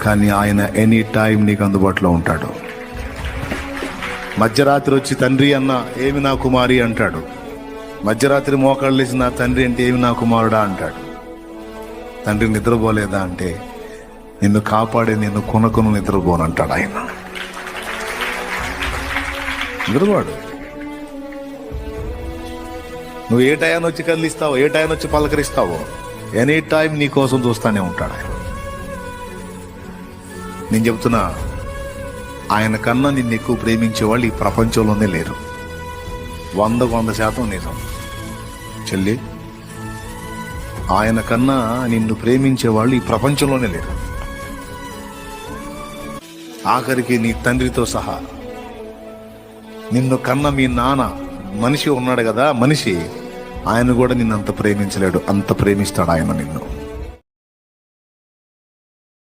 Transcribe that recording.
కానీ ఆయన any time నీకు అందుబాటులో ఉంటాడు. మధ్యరాత్రి వచ్చి తండ్రి అన్న ఏమి నా కుమారి అంటాడు. మధ్యరాత్రి మోకాళ్ళు వేసి నా తండ్రి అంటే ఏమి నా కుమారుడా అంటాడు. తండ్రి నిద్రపోలేదా అంటే నిన్ను కాపాడే నిన్ను కొనకును నిద్రపోనంటాడు ఆయన. నిద్రపోడు. నువ్వు ఏ టైం వచ్చి కదిలిస్తావో, ఏ టైం వచ్చి పలకరిస్తావో, ఎనీ టైం నీ కోసం చూస్తానే ఉంటాడు ఆయన. నేను చెప్తున్నా, ఆయన కన్నా నిన్ను ఎక్కువ ప్రేమించే వాళ్ళు ఈ ప్రపంచంలోనే లేరు. 100% నిజం చెల్లి. ఆయన కన్నా నిన్ను ప్రేమించే వాళ్ళు ఈ ప్రపంచంలోనే లేరు. ఆఖరికి నీ తండ్రితో సహా నిన్ను కన్న మీ నాన్న మనిషి ఉన్నాడు కదా, మనిషి, ఆయన కూడా నిన్ను అంత ప్రేమించలేడు. అంత ప్రేమిస్తాడు ఆయన నిన్ను.